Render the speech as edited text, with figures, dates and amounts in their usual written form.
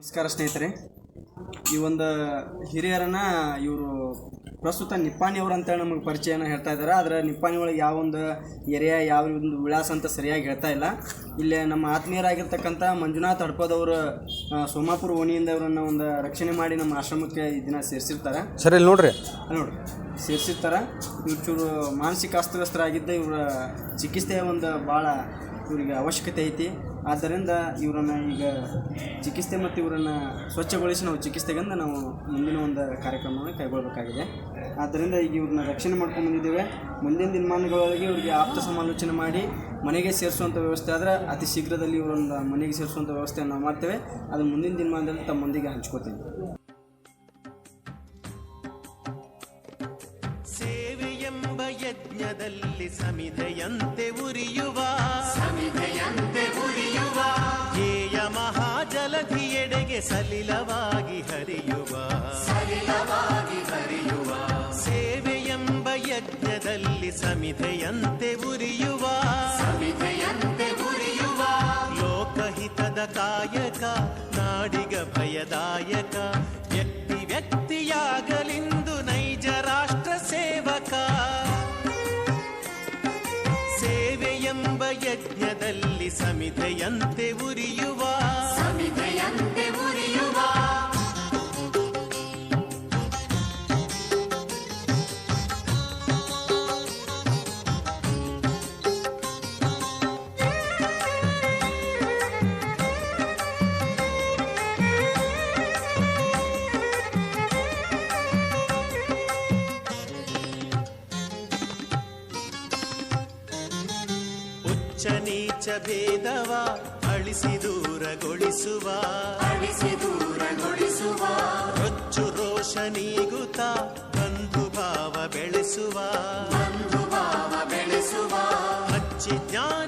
ನಮಸ್ಕಾರ ಸ್ನೇಹಿತರೆ. ಈ ಒಂದು ಹಿರಿಯರನ್ನ ಇವರು ಪ್ರಸ್ತುತ ನಿಪ್ಪಾಣಿ ಅವರು ಅಂತ ನಮಗೆ ಪರಿಚಯನ ಹೇಳ್ತಾ ಇದ್ದಾರೆ. ಆದರೆ ನಿಪ್ಪಾಣಿ ಒಳಗೆ ಯಾವ ಒಂದು ಏರಿಯಾ ಯಾವ ಒಂದು ವಿಳಾಸ ಅಂತ ಸರಿಯಾಗಿ ಹೇಳ್ತಾ ಇಲ್ಲ. ಇಲ್ಲೇ ನಮ್ಮ ಆತ್ಮೀಯರಾಗಿರ್ತಕ್ಕಂಥ ಮಂಜುನಾಥ್ ಹಡ್ಪದವರು ಸೋಮಾಪುರ ಓಣಿಯಿಂದ ಇವರನ್ನು ಒಂದು ರಕ್ಷಣೆ ಮಾಡಿ ನಮ್ಮ ಆಶ್ರಮಕ್ಕೆ ಈ ದಿನ ಸೇರಿಸಿರ್ತಾರೆ. ಸರಿ ಇಲ್ಲಿ ನೋಡ್ರಿ ಸೇರಿಸಿರ್ತಾರೆ. ಇವ್ರು ಚೂರು ಮಾನಸಿಕ ಅಸ್ತವ್ಯಸ್ತರಾಗಿದ್ದ ಇವರ ಚಿಕಿತ್ಸೆಯ ಒಂದು ಭಾಳ ಇವರಿಗೆ ಅವಶ್ಯಕತೆ ಐತಿ. ಆದ್ದರಿಂದ ಇವರನ್ನು ಈಗ ಚಿಕಿತ್ಸೆ ಮತ್ತು ಇವರನ್ನು ಸ್ವಚ್ಛಗೊಳಿಸಿ ನಾವು ಚಿಕಿತ್ಸೆಗಿಂದ ನಾವು ಮುಂದಿನ ಒಂದು ಕಾರ್ಯಕ್ರಮವನ್ನು ಕೈಗೊಳ್ಳಬೇಕಾಗಿದೆ. ಆದ್ದರಿಂದ ಈಗ ಇವ್ರನ್ನ ರಕ್ಷಣೆ ಮಾಡ್ಕೊಂಡು ಬಂದಿದ್ದೇವೆ. ಮುಂದಿನ ದಿನಮಾನಗಳೊಳಗೆ ಇವರಿಗೆ ಆಪ್ತ ಸಮಾಲೋಚನೆ ಮಾಡಿ ಮನೆಗೆ ಸೇರಿಸುವಂಥ ವ್ಯವಸ್ಥೆ ಆದರೆ ಅತಿ ಶೀಘ್ರದಲ್ಲಿ ಇವರನ್ನು ಮನೆಗೆ ಸೇರಿಸುವಂಥ ವ್ಯವಸ್ಥೆಯನ್ನು ನಾವು ಮಾಡ್ತೇವೆ. ಅದನ್ನು ಮುಂದಿನ ದಿನಮಾನದಲ್ಲಿ ತಮ್ಮೊಂದಿಗೆ ಹಂಚ್ಕೋತೀವಿ. ಸೇವೆಯೆಂಬ ಯಜ್ಞದಲ್ಲಿ ಸಮಿಧೆಯಂತೆ ಉರಿಯುವ ಧ್ಯೇಯ ಮಹಾಜಲಧಿಯೆಡೆಗೆ ಸಲಿಲವಾಗಿ ಹರಿಯುವ ಸೇವೆಯೆಂಬ ಯಜ್ಞದಲ್ಲಿ ಸಮಿಧೆಯಂತೆ ಉರಿಯುವ ಲೋಕಹಿತದ ಕಾಯಕ ನಾಡಿಗ ಭಯದಾಯಕ ವ್ಯಕ್ತಿ ವ್ಯಕ್ತಿಯಾಗಲಿಂದು ನೈಜ ರಾಷ್ಟ್ರ ಸೇವಕ ಸೇವೆಯೆಂಬ ಯಜ್ಞದಲ್ಲಿ ಸಮಿಧೆಯಂತೆ ಉರಿಯುವ ಉಚ್ಚ ನೀಚ ಭೇದವ ಅಳಿಸಿ ದೂರಗೊಳಿಸುವ ರೊಚ್ಚು ರೋಷ ನೀಗುತ್ತ ಬಂಧು ಭಾವ ಬೆಳೆಸುವ ಹಚ್ಚಿ ಜ್ಞಾನ